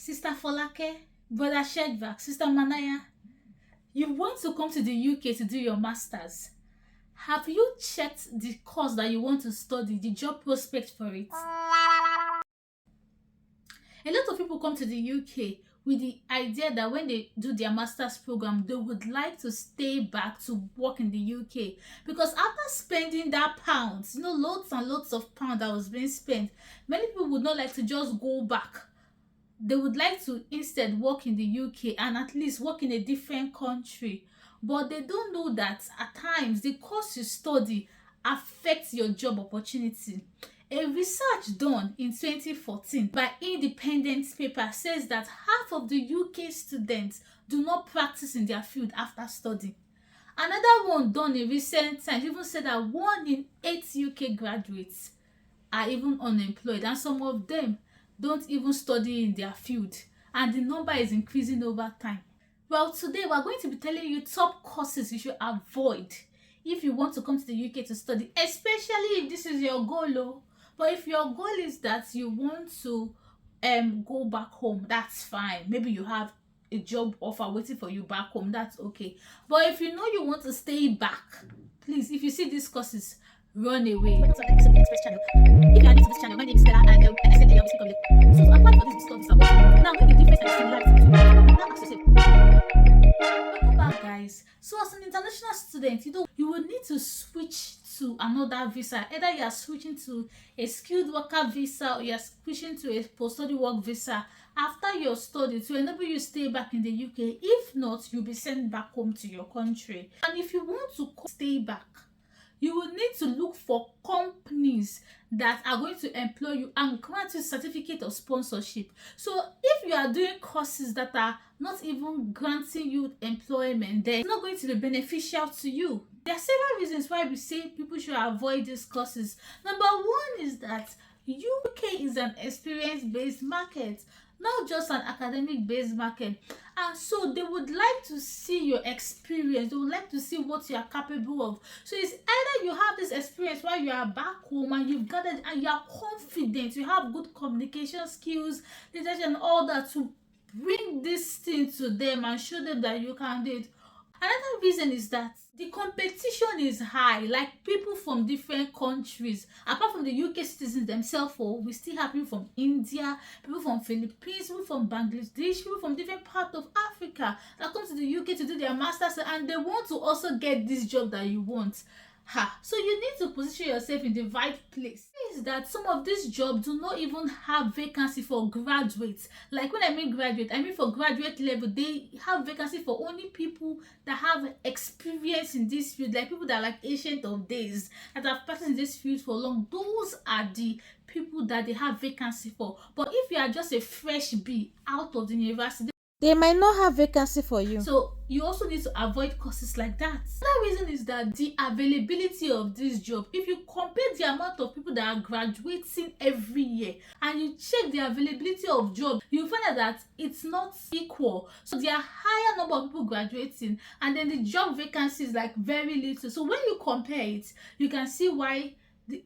Sister Folake, Brother Shedvak, Sister Manaya, you want to come to the UK to do your masters. Have you checked the course that you want to study, the job prospect for it? A lot of people come to the UK with the idea that when they do their master's program, they would like to stay back to work in the UK. Because after spending that pounds, loads and loads of pounds that was being spent, many people would not like to just go back. They would like to instead work in the UK and at least work in a different country. But they don't know that at times the course you study affects your job opportunity. A research done in 2014 by independent paper says that half of the UK students do not practice in their field after studying. Another one done in recent times even said that 1 in 8 UK graduates are even unemployed, and some of them don't even study in their field, and the number is increasing over time. Well, today we're going to be telling you top courses you should avoid if you want to come to the UK to study, especially if this is your goal. But if your goal is that you want to go back home, that's fine. Maybe you have a job offer waiting for you back home, that's okay. But if you know you want to stay back, please, if you see these courses, run away. What's up, episode of Express channel? If you are new to this channel, my name is Stella, and I said that obviously public. So to apply for this stuff visa, now when the difference and similarities between them, now ask yourself. Welcome back, guys. So as an international student, you will need to switch to another visa. Either you are switching to a skilled worker visa or you are switching to a post-study work visa after your study to enable you stay back in the UK. If not, you'll be sent back home to your country. And if you want to stay back, you will need to look for companies that are going to employ you and grant you certificate of sponsorship. So if you are doing courses that are not even granting you employment, then it's not going to be beneficial to you. There are several reasons why we say people should avoid these courses. Number one is that UK is an experience-based market, not just an academic-based market. And so they would like to see your experience. They would like to see what you are capable of. So it's either you have this experience while you are back home and you've gathered and you are confident, you have good communication skills, leadership and all that, to bring this thing to them and show them that you can do it. Another reason is that the competition is high. Like, people from different countries, apart from the UK citizens themselves, we still have people from India, people from Philippines, people from Bangladesh, people from different parts of Africa that come to the UK to do their masters, and they want to also get this job that you want. So you need to position yourself in the right place. Is that some of these jobs do not even have vacancy for graduates. Like, when I mean graduate, I mean for graduate level, they have vacancy for only people that have experience in this field, like people that are like ancient of days, that have practiced in this field for long. Those are the people that they have vacancy for. But if you are just a fresh bee out of the university, they might not have vacancy for you. So you also need to avoid courses like that. Another reason is that the availability of this job. If you compare the amount of people that are graduating every year and you check the availability of jobs, you find out that it's not equal. So there are higher number of people graduating, and then the job vacancy is like very little. So when you compare it, you can see why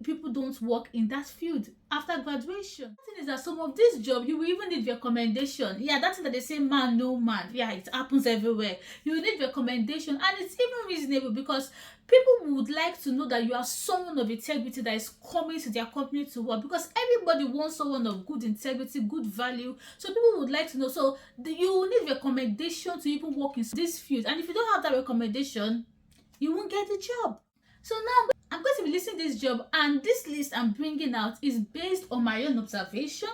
people don't work in that field after graduation. The thing is that some of these jobs, you will even need recommendation. Yeah, that's that they say man, no man. Yeah, it happens everywhere. You will need recommendation, and it's even reasonable because people would like to know that you are someone of integrity that is coming to their company to work, because everybody wants someone of good integrity, good value. So people would like to know. So you will need recommendation to even work in this field, and if you don't have that recommendation, you won't get the job. So now I'm going to be listing this job, and this list I'm bringing out is based on my own observation.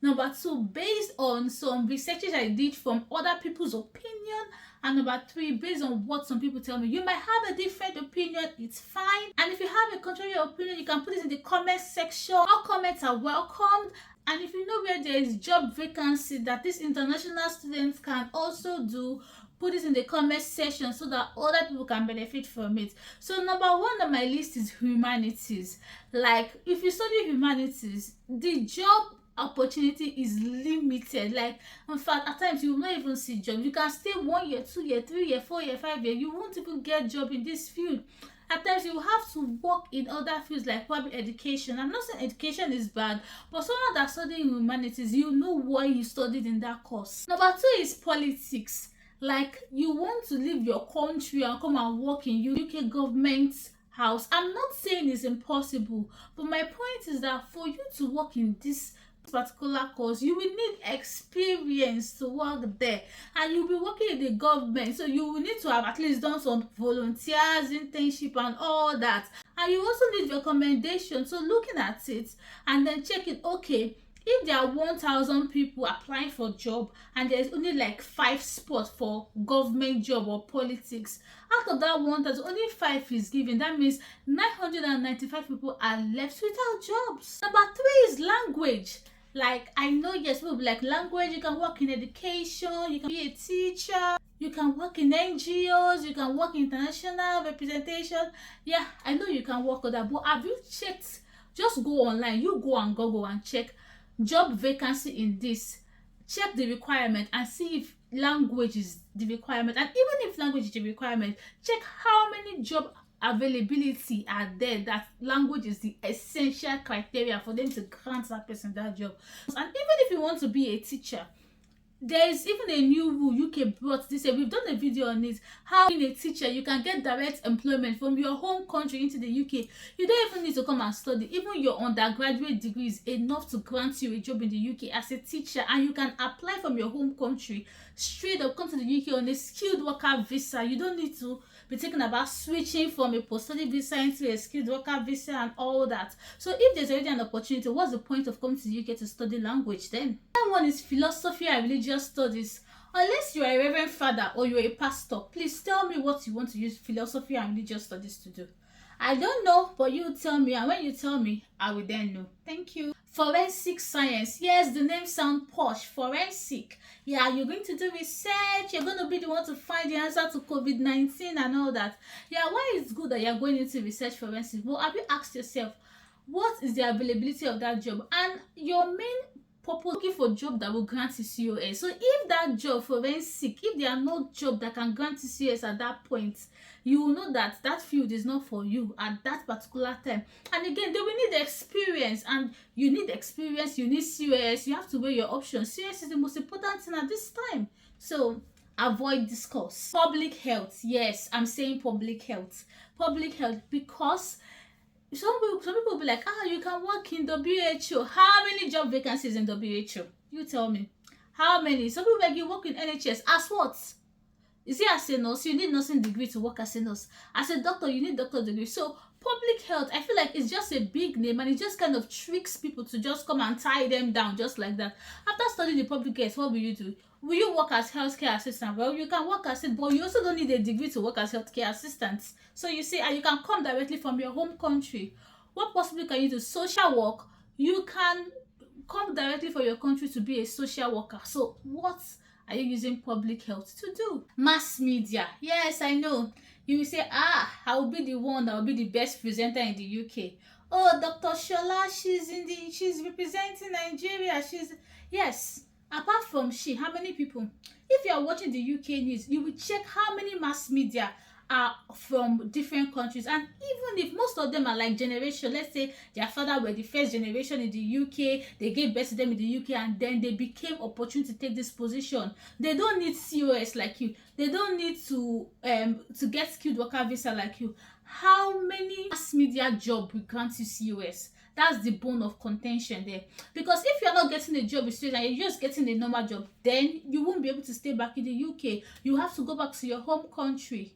Number two, based on some researches I did from other people's opinion. And number three, based on what some people tell me. You might have a different opinion, it's fine. And if you have a contrary opinion, you can put it in the comment section. All comments are welcomed. And if you know where there is job vacancy that these international students can also do, put it in the comment section so that other people can benefit from it. So number one on my list is humanities. Like, if you study humanities, the job opportunity is limited. Like, in fact, at times you will not even see jobs. You can stay 1 year, 2 year, 3 year, 4 year, 5 year, you won't even get job in this field. At times you have to work in other fields like public education. I'm not saying education is bad, but someone that's studying humanities, you know why you studied in that course. Number two is politics. Like you want to leave your country and come and work in UK government house. I'm not saying it's impossible, but my point is that for you to work in this particular course, you will need experience to work there, and you'll be working in the government, so you will need to have at least done some volunteers, internship and all that, and you also need recommendation. So looking at it and then checking, okay, if there are 1,000 people applying for job and there's only like 5 spots for government job or politics, out of that 1,000 only 5 is given. That means 995 people are left without jobs. Number 3 is language. Like I know, yes, people be like language, you can work in education, you can be a teacher, you can work in NGOs, you can work in international representation. Yeah, I know you can work on that, but have you checked? Just go online, you go and Google and check job vacancy in this, check the requirement and see if language is the requirement, and even if language is the requirement, check how many job availability are there that language is the essential criteria for them to grant that person that job. And even if you want to be a teacher, there is even a new rule UK brought this year. We've done a video on it, how being a teacher you can get direct employment from your home country into the UK. You don't even need to come and study. Even your undergraduate degree is enough to grant you a job in the UK as a teacher, and you can apply from your home country straight up, come to the UK on a skilled worker visa. You don't need to be thinking about switching from a post-study visa into a skilled worker visa and all that. So if there's already an opportunity, what's the point of coming to the UK to study language then? That one is philosophy and religious studies. Unless you are a reverend father or you're a pastor, please tell me what you want to use philosophy and religious studies to do. I don't know, but you tell me, and when you tell me, I will then know. Thank you. Forensic science. Yes, the name sounds posh. Forensic. Yeah, you're going to do research. You're going to be the one to find the answer to COVID-19 and all that. Yeah, why it's good that you're going into research forensic? Well, have you asked yourself, what is the availability of that job? And your main purpose, looking for job that will grant you COS. So if that job forensic, if there are no job that can grant you COS at that point, you will know that that field is not for you at that particular time. And again, they will need experience, and you need experience, you need COS, you have to weigh your options. COS is the most important thing at this time. So avoid this course. Public health. Yes, I'm saying public health. Public health, because some people will be like, you can work in WHO. How many job vacancies in WHO? You tell me. How many? Some people like, you work in NHS. As what? Is it as a nurse? You need nursing degree to work as a nurse. As a doctor, you need doctor degree. So public health, I feel like it's just a big name, and it just kind of tricks people to just come and tie them down just like that. After studying the public health, what will you do? Will you work as healthcare assistant? Well, you can work as it, but you also don't need a degree to work as healthcare assistant. So you see, and you can come directly from your home country. What possibly can you do? Social work. You can come directly from your country to be a social worker. So what are you using public health to do? Mass media. Yes, I know. You will say, I will be the one that will be the best presenter in the UK. Oh, Dr. Shola, she's representing Nigeria. Yes. Apart from how many people? If you are watching the UK news, you will check how many mass media are from different countries, and even if most of them are like generation, let's say their father were the first generation in the UK, they gave birth to them in the UK, and then they became opportune to take this position. They don't need COS like you. They don't need to get skilled worker visa like you. How many mass media job will grant you COS? That's the bone of contention there. Because if you're not getting a job in Australia and you're just getting a normal job, then you won't be able to stay back in the UK. You have to go back to your home country.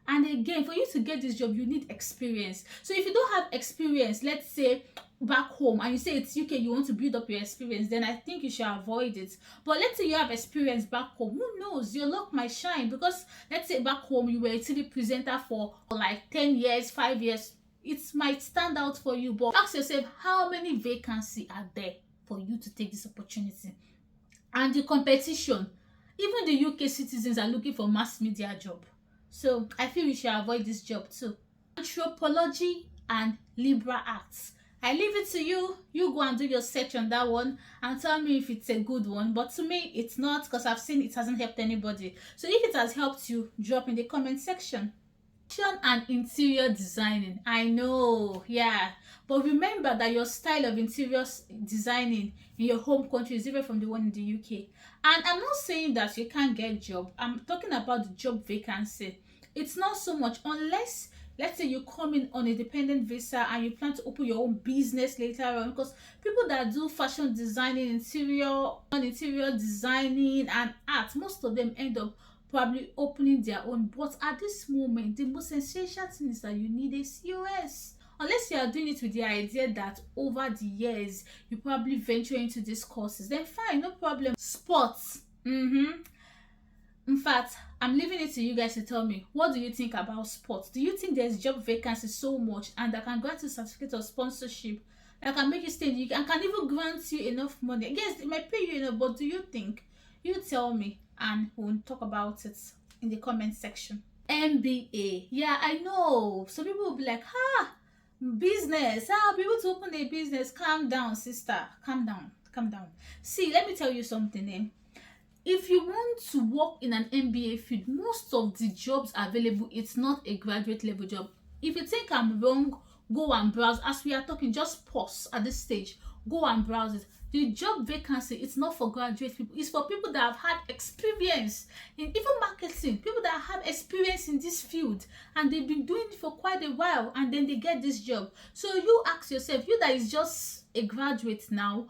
And again, for you to get this job, you need experience. So if you don't have experience, let's say back home, and you say it's UK, you want to build up your experience, then I think you should avoid it. But let's say you have experience back home, who knows, your luck might shine. Because let's say back home, you were a TV presenter for like 10 years, 5 years, it might stand out for you. But ask yourself, how many vacancies are there for you to take this opportunity? And the competition, even the UK citizens are looking for mass media job. So I feel we should avoid this job too. Anthropology and liberal arts. I leave it to you. You go and do your search on that one and tell me if it's a good one. But to me, it's not, because I've seen it hasn't helped anybody. So if it has helped you, drop in the comment section. Fashion and interior designing. I know, yeah. But remember that your style of interior designing in your home country is different from the one in the UK. And I'm not saying that you can't get job. I'm talking about the job vacancy. It's not so much unless, let's say, you come in on a dependent visa and you plan to open your own business later on, because people that do fashion designing, interior designing and art, most of them end up probably opening their own. But at this moment, the most essential thing is that you need a COS. Unless you are doing it with the idea that over the years you probably venture into these courses, then fine, no problem. Sports. In fact, I'm leaving it to you guys to tell me, what do you think about sports? Do you think there's job vacancy so much and that can grant you certificate of sponsorship that can make you stay in the UK and can even grant you enough money? Yes, it might pay you enough, but do you think? You tell me and we'll talk about it in the comment section. MBA. Yeah, I know. Some people will be like, business. People to open a business. Calm down, sister. Calm down. Calm down. See, let me tell you something, if you want to work in an MBA field, most of the jobs available, it's not a graduate level job. If you think I'm wrong, go and browse. As we are talking, just pause at this stage. Go and browse it. The job vacancy, it's not for graduate people. It's for people that have had experience in even marketing, people that have experience in this field and they've been doing it for quite a while and then they get this job. So you ask yourself, you that is just a graduate now,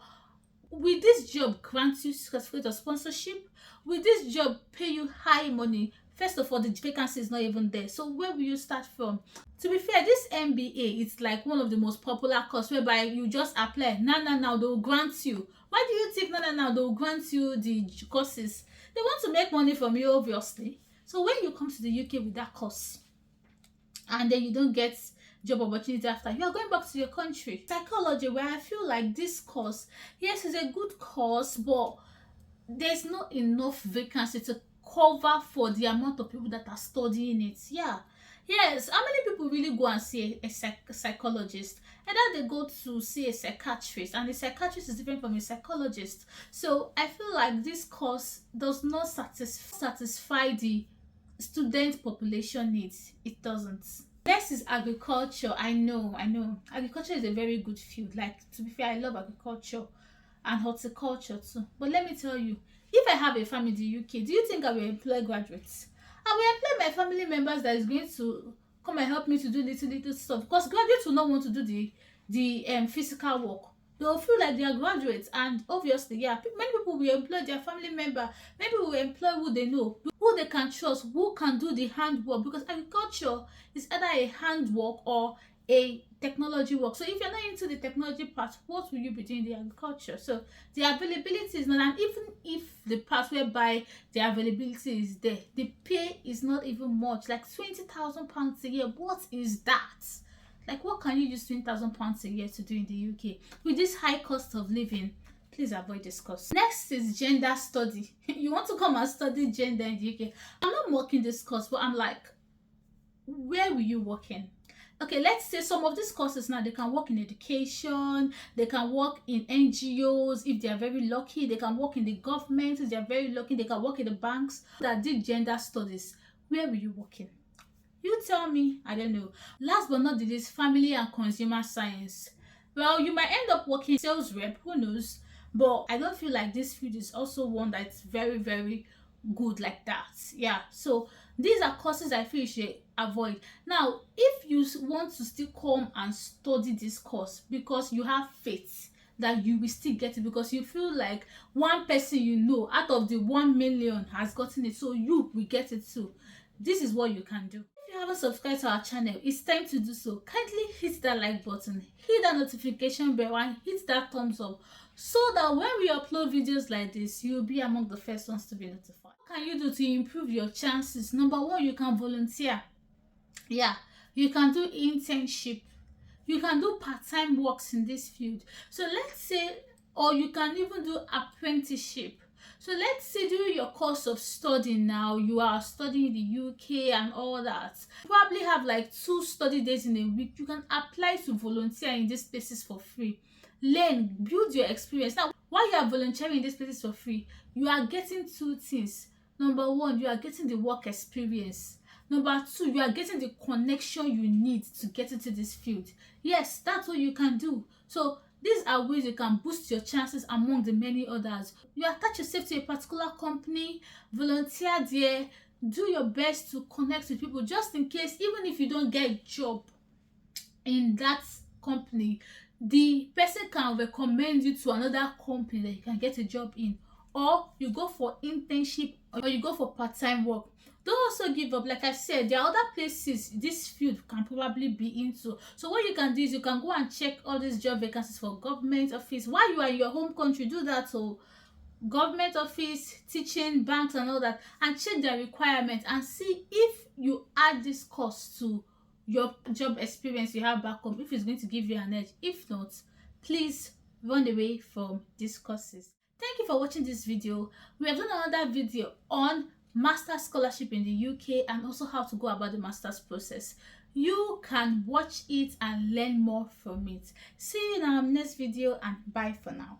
will this job grant you certificate of sponsorship? Will this job pay you high money? First of all, the vacancy is not even there. So where will you start from? To be fair, this MBA is like one of the most popular courses whereby you just apply. Now, they will grant you. Why do you think now they will grant you the courses? They want to make money from you, obviously. So when you come to the UK with that course, and then you don't get job opportunity after, you are going back to your country. Psychology, where I feel like this course, yes, it's a good course, but there's not enough vacancy to cover for the amount of people that are studying it. Yeah. Yes, how many people really go and see a psychologist? Either they go to see a psychiatrist, and the psychiatrist is different from a psychologist. So I feel like this course does not satisfy the student population needs. It doesn't. Next is agriculture. I know. Agriculture is a very good field. Like, to be fair, I love agriculture and horticulture too. But let me tell you, if I have a farm in the UK, do you think I will employ graduates? I will employ my family members that is going to come and help me to do little stuff, because graduates will not want to do the physical work. They will feel like they are graduates, and obviously, yeah, many people will employ their family member. Maybe will employ who they know, who they can trust, who can do the handwork, because agriculture is either a handwork or a technology work. So if you're not into the technology part, what will you be doing in the agriculture? So the availability is not, and even if the part whereby the availability is there, the pay is not even much, like £20,000 a year. What is that? Like, what can you use £20,000 a year to do in the UK with this high cost of living? Please avoid this course. Next is gender study. You want to come and study gender in the UK? I'm not mocking this course, but I'm like, where will you work in? Okay, let's say some of these courses now, they can work in education, they can work in NGOs if they are very lucky, they can work in the government if they are very lucky, they can work in the banks. That did gender studies, where will you work in? You tell me. I don't know. Last but not the least, family and consumer science. Well, you might end up working sales rep, who knows? But I don't feel like this field is also one that's very, very good like that. Yeah, so these are courses I feel you should avoid. Now, if you want to still come and study this course because you have faith that you will still get it, because you feel like one person you know out of the 1 million has gotten it, so you will get it too, this is what you can do. If you haven't subscribed to our channel, it's time to do so. Kindly hit that like button, hit that notification bell, and hit that thumbs up, so that when we upload videos like this, you'll be among the first ones to be notified. What can you do to improve your chances? Number one, you can volunteer. Yeah, you can do internship, you can do part-time works in this field. So let's say, or you can even do apprenticeship. So let's say during your course of studying now, you are studying in the UK and all that, you probably have like 2 study days in a week. You can apply to volunteer in these places for free. Learn, build your experience. Now, while you are volunteering in these places for free, you are getting 2 things. Number one, you are getting the work experience. Number two, you are getting the connection you need to get into this field. Yes, that's what you can do. So these are ways you can boost your chances among the many others. You attach yourself to a particular company, volunteer there, do your best to connect with people just in case, even if you don't get a job in that company, the person can recommend you to another company that you can get a job in, or you go for internship, or you go for part-time work. Don't also give up. Like I said, there are other places this field can probably be into. So what you can do is you can go and check all these job vacancies for government office while you are in your home country. Do that. So government office, teaching, banks and all that, and check their requirements and see if you add this course to your job experience you have back home, if it's going to give you an edge. If not, please run away from these courses. Thank you for watching this video. We have done another video on master's scholarship in the UK and also how to go about the master's process. You can watch it and learn more from it. See you in our next video, and bye for now.